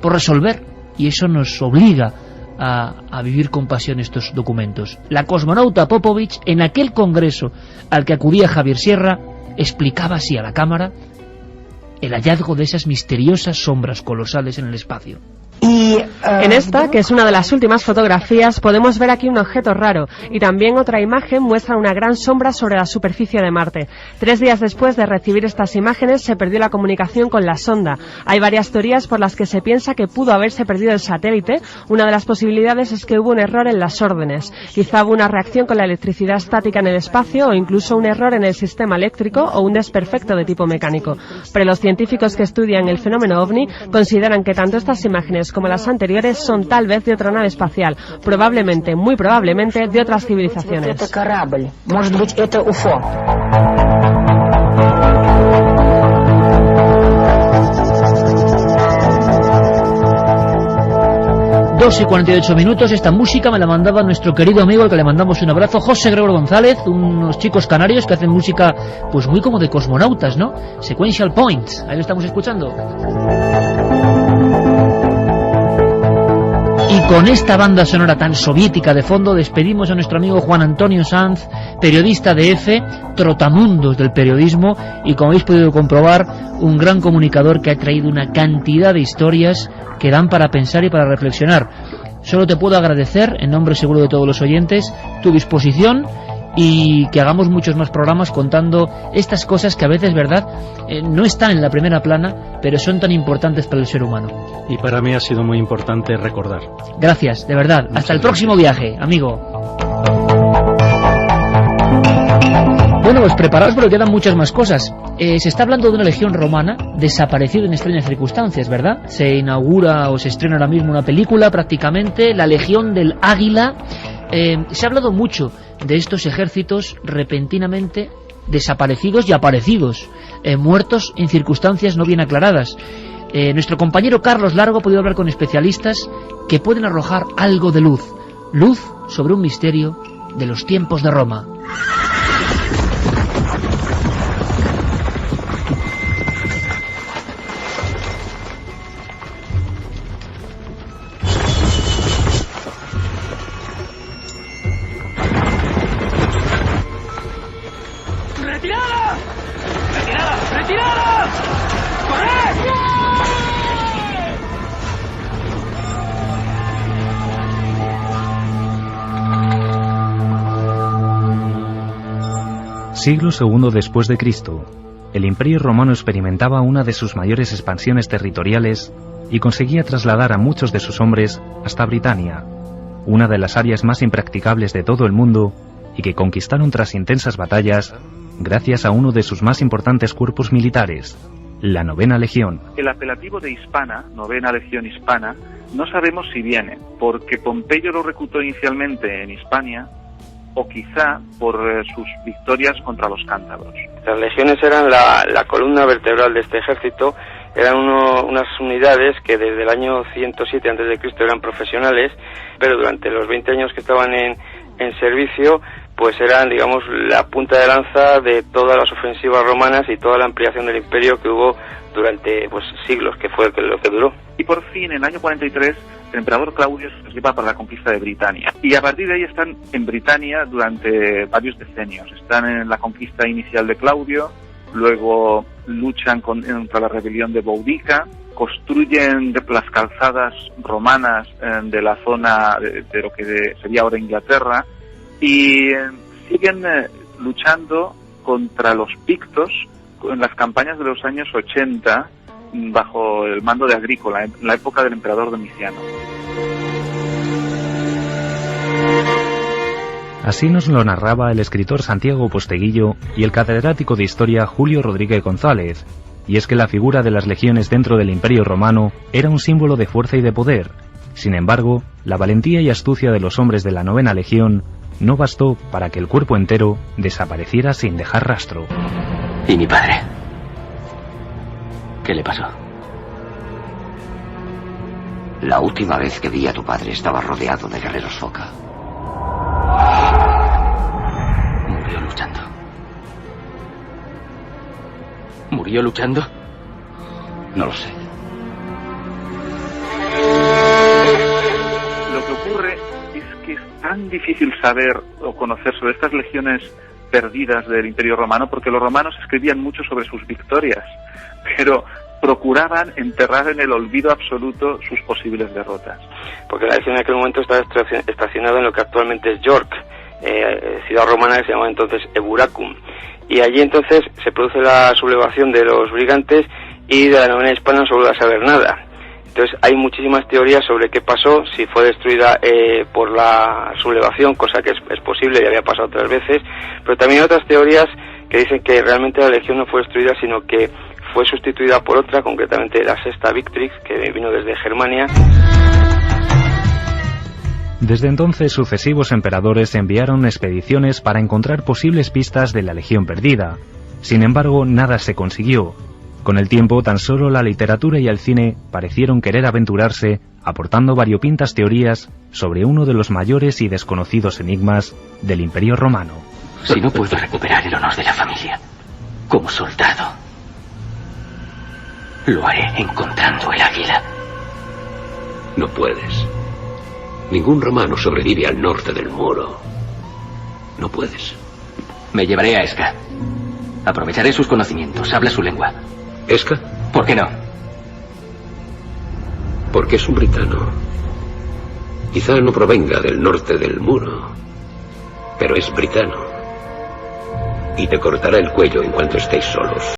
por resolver, y eso nos obliga a vivir con pasión estos documentos. La cosmonauta Popovich, en aquel congreso al que acudía Javier Sierra, explicaba así a la cámara el hallazgo de esas misteriosas sombras colosales en el espacio. En esta, que es una de las últimas fotografías, podemos ver aquí un objeto raro, y también otra imagen muestra una gran sombra sobre la superficie de Marte. 3 días después de recibir estas imágenes se perdió la comunicación con la sonda. Hay varias teorías por las que se piensa que pudo haberse perdido el satélite. Una de las posibilidades es que hubo un error en las órdenes. Quizá hubo una reacción con la electricidad estática en el espacio, o incluso un error en el sistema eléctrico, o un desperfecto de tipo mecánico. Pero los científicos que estudian el fenómeno OVNI consideran que tanto estas imágenes como las anteriores son tal vez de otra nave espacial, probablemente, muy probablemente, de otras civilizaciones. Dos y 48 minutos. Esta música me la mandaba nuestro querido amigo, al que le mandamos un abrazo, José Gregorio González, unos chicos canarios que hacen música pues muy como de cosmonautas, ¿no? Sequential Points, ahí lo estamos escuchando. Y con esta banda sonora tan soviética de fondo despedimos a nuestro amigo Juan Antonio Sanz, periodista de EFE, trotamundos del periodismo, y como habéis podido comprobar, un gran comunicador que ha traído una cantidad de historias que dan para pensar y para reflexionar. Solo te puedo agradecer, en nombre seguro de todos los oyentes, tu disposición, y que hagamos muchos más programas contando estas cosas que a veces, ¿verdad?, no están en la primera plana, pero son tan importantes para el ser humano. Y para mí ha sido muy importante recordar. Gracias, de verdad. Hasta el próximo viaje, amigo. Bueno, pues preparaos porque quedan muchas más cosas. Se está hablando de una legión romana desaparecida en extrañas circunstancias, ¿verdad? Se inaugura o se estrena ahora mismo una película prácticamente, La Legión del Águila. Se ha hablado mucho de estos ejércitos repentinamente desaparecidos y aparecidos, muertos en circunstancias no bien aclaradas. Nuestro compañero Carlos Largo ha podido hablar con especialistas que pueden arrojar algo de luz sobre un misterio de los tiempos de Roma. Siglo II después de Cristo, el Imperio Romano experimentaba una de sus mayores expansiones territoriales y conseguía trasladar a muchos de sus hombres hasta Britania, una de las áreas más impracticables de todo el mundo y que conquistaron tras intensas batallas gracias a uno de sus más importantes cuerpos militares, la Novena Legión. El apelativo de Hispana, Novena Legión Hispana, no sabemos si viene porque Pompeyo lo reclutó inicialmente en Hispania o quizá por sus victorias contra los cántabros. Las legiones eran la columna vertebral de este ejército, eran unas unidades que desde el año 107 a.C. eran profesionales, pero durante los 20 años que estaban en servicio, pues eran, digamos, la punta de lanza de todas las ofensivas romanas y toda la ampliación del imperio que hubo durante siglos, que fue lo que duró. Y por fin, en el año 43, el emperador Claudio se lleva para la conquista de Britania. Y a partir de ahí están en Britania durante varios decenios. Están en la conquista inicial de Claudio, luego luchan contra la rebelión de Boudica, construyen las calzadas romanas de la zona de lo que sería ahora Inglaterra, y siguen luchando contra los pictos en las campañas de los años 80 bajo el mando de Agrícola, en la época del emperador Domiciano. Así nos lo narraba el escritor Santiago Posteguillo y el catedrático de Historia Julio Rodríguez González, y es que la figura de las legiones dentro del Imperio Romano era un símbolo de fuerza y de poder. Sin embargo, la valentía y astucia de los hombres de la Novena Legión no bastó para que el cuerpo entero desapareciera sin dejar rastro. ¿Y mi padre? ¿Qué le pasó? La última vez que vi a tu padre estaba rodeado de guerreros foca. Murió luchando. ¿Murió luchando? No lo sé. Lo que ocurre es que es tan difícil saber o conocer sobre estas legiones perdidas del Imperio Romano, porque los romanos escribían mucho sobre sus victorias, pero procuraban enterrar en el olvido absoluto sus posibles derrotas. Porque la legión en aquel momento estaba estacionada en lo que actualmente es York, ciudad romana que se llamaba entonces Eburacum, y allí entonces se produce la sublevación de los brigantes y de la novena hispana no se vuelve a saber nada. Entonces hay muchísimas teorías sobre qué pasó, si fue destruida por la sublevación, cosa que es posible y había pasado otras veces, pero también hay otras teorías que dicen que realmente la legión no fue destruida, sino que fue sustituida por otra, concretamente la sexta Victrix, que vino desde Germania. Desde entonces, sucesivos emperadores enviaron expediciones para encontrar posibles pistas de la legión perdida. Sin embargo, nada se consiguió. Con el tiempo, tan solo la literatura y el cine parecieron querer aventurarse, aportando variopintas teorías sobre uno de los mayores y desconocidos enigmas del Imperio Romano. Si no puedo recuperar el honor de la familia, como soldado, lo haré encontrando el águila. No puedes. Ningún romano sobrevive al norte del muro. No puedes. Me llevaré a Esca. Aprovecharé sus conocimientos. Habla su lengua. ¿Esca? ¿Por qué no? Porque es un britano. Quizá no provenga del norte del muro, pero es britano. Y te cortará el cuello en cuanto estéis solos.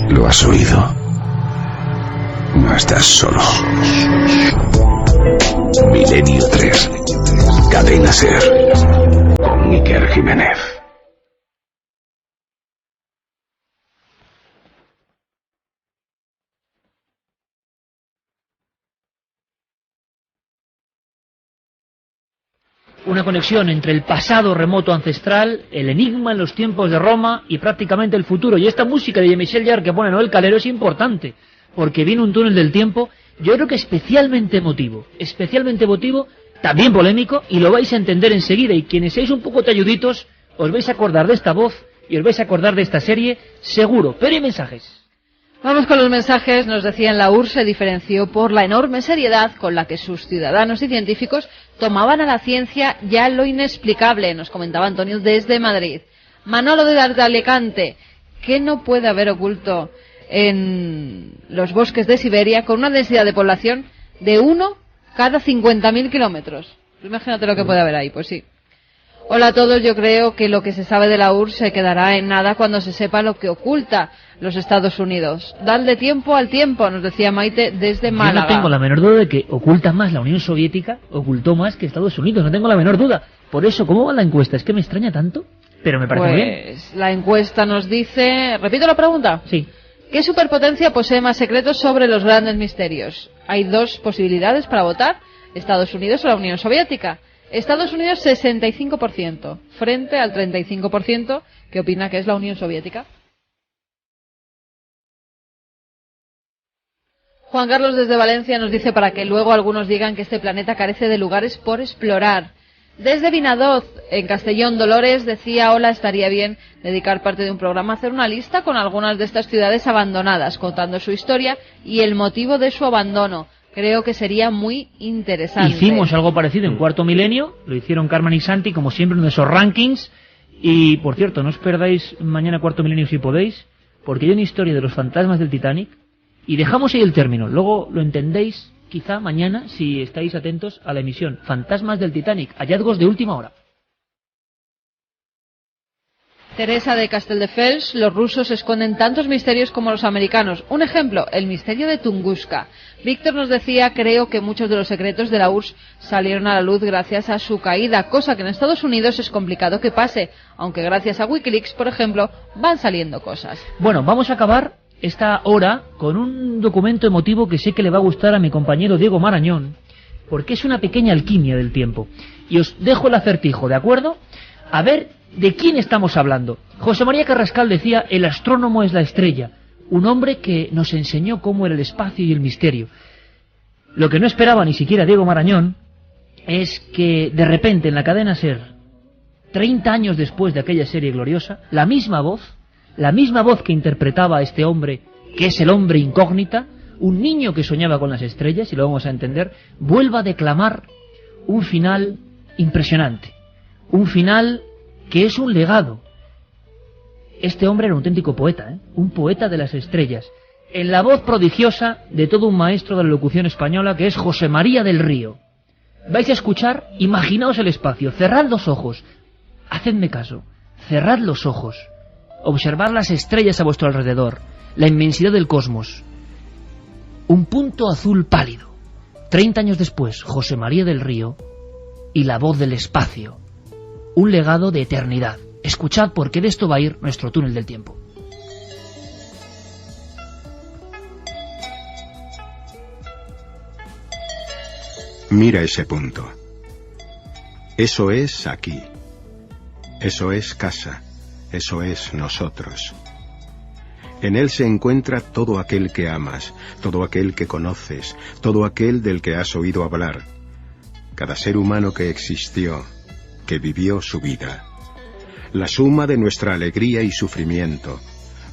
¿Lo has oído? No estás solo. Milenio 3. Cadena SER. Con Iker Jiménez. Una conexión entre el pasado remoto ancestral, el enigma en los tiempos de Roma y prácticamente el futuro. Y esta música de Jean-Michel Jarre que pone Noel Calero es importante, porque viene un túnel del tiempo, yo creo que especialmente emotivo, también polémico, y lo vais a entender enseguida. Y quienes seáis un poco talluditos, os vais a acordar de esta voz y os vais a acordar de esta serie, seguro. Pero hay mensajes. Vamos con los mensajes. Nos decían, la URSS se diferenció por la enorme seriedad con la que sus ciudadanos y científicos tomaban a la ciencia ya lo inexplicable, nos comentaba Antonio desde Madrid. Manolo de Alicante, ¿qué no puede haber oculto en los bosques de Siberia con una densidad de población de 1 cada 50.000 kilómetros? Imagínate lo que puede haber ahí, pues sí. Hola a todos, yo creo que lo que se sabe de la URSS se quedará en nada cuando se sepa lo que oculta los Estados Unidos. Dadle tiempo al tiempo, nos decía Maite desde Málaga. Yo no tengo la menor duda de que oculta más la Unión Soviética, ocultó más que Estados Unidos, no tengo la menor duda. Por eso, ¿cómo va la encuesta? Es que me extraña tanto, pero me parece bien. Pues la encuesta nos dice... ¿Repito la pregunta? Sí. ¿Qué superpotencia posee más secretos sobre los grandes misterios? Hay dos posibilidades para votar, Estados Unidos o la Unión Soviética. Estados Unidos 65%, frente al 35% que opina que es la Unión Soviética. Juan Carlos desde Valencia nos dice, para que luego algunos digan que este planeta carece de lugares por explorar. Desde Vinadoz, en Castellón, Dolores decía, hola, estaría bien dedicar parte de un programa a hacer una lista con algunas de estas ciudades abandonadas, contando su historia y el motivo de su abandono. Creo que sería muy interesante. Hicimos algo parecido en Cuarto Milenio, lo hicieron Carmen y Santi, como siempre, uno de esos rankings. Y, por cierto, no os perdáis mañana Cuarto Milenio si podéis, porque hay una historia de los fantasmas del Titanic, y dejamos ahí el término. Luego lo entendéis, quizá mañana, si estáis atentos a la emisión. Fantasmas del Titanic, hallazgos de última hora. Teresa de Castelldefels, los rusos esconden tantos misterios como los americanos. Un ejemplo, el misterio de Tunguska. Víctor nos decía, creo que muchos de los secretos de la URSS salieron a la luz gracias a su caída, cosa que en Estados Unidos es complicado que pase, aunque gracias a Wikileaks, por ejemplo, van saliendo cosas. Bueno, vamos a acabar esta hora con un documento emotivo que sé que le va a gustar a mi compañero Diego Marañón, porque es una pequeña alquimia del tiempo. Y os dejo el acertijo, ¿de acuerdo? a ver de quién estamos hablando. José María Carrascal decía: el astrónomo es la estrella, un hombre que nos enseñó cómo era el espacio y el misterio. Lo que no esperaba ni siquiera Diego Marañón es que de repente en la cadena SER, 30 años después de aquella serie gloriosa, la misma voz que interpretaba a este hombre, que es el hombre incógnita, un niño que soñaba con las estrellas, y lo vamos a entender, vuelva a declamar un final impresionante, un final que es un legado. Este hombre era un auténtico poeta, un poeta de las estrellas, en la voz prodigiosa de todo un maestro de la locución española que es José María del Río. Vais a escuchar, imaginaos el espacio, cerrad los ojos, hacedme caso, cerrad los ojos, observad las estrellas a vuestro alrededor, la inmensidad del cosmos, un punto azul pálido. 30 años después, José María del Río y la voz del espacio, un legado de eternidad. Escuchad, porque de esto va a ir nuestro túnel del tiempo. Mira ese punto. Eso es aquí. Eso es casa. Eso es nosotros. En él se encuentra todo aquel que amas, todo aquel que conoces, todo aquel del que has oído hablar. Cada ser humano que existió, que vivió su vida. La suma de nuestra alegría y sufrimiento.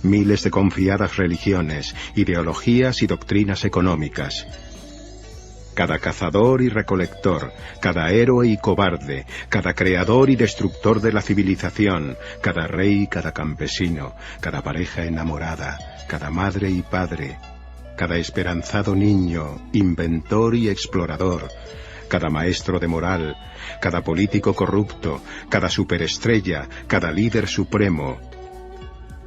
Miles de confiadas religiones, ideologías y doctrinas económicas. Cada cazador y recolector, cada héroe y cobarde, cada creador y destructor de la civilización, cada rey y cada campesino, cada pareja enamorada, cada madre y padre, cada esperanzado niño, inventor y explorador, cada maestro de moral, cada político corrupto, cada superestrella, cada líder supremo,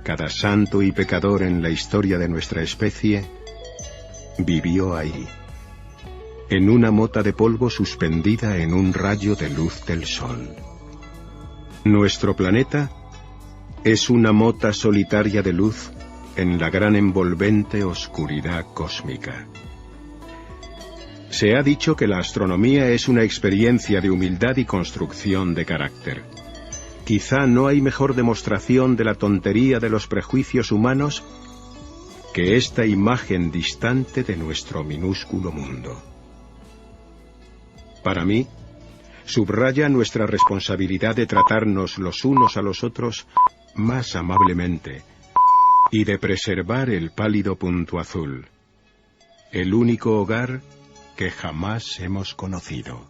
cada santo y pecador en la historia de nuestra especie, vivió ahí, en una mota de polvo suspendida en un rayo de luz del sol. Nuestro planeta es una mota solitaria de luz en la gran envolvente oscuridad cósmica. Se ha dicho que la astronomía es una experiencia de humildad y construcción de carácter. Quizá no hay mejor demostración de la tontería de los prejuicios humanos que esta imagen distante de nuestro minúsculo mundo. Para mí, subraya nuestra responsabilidad de tratarnos los unos a los otros más amablemente y de preservar el pálido punto azul, el único hogar que jamás hemos conocido.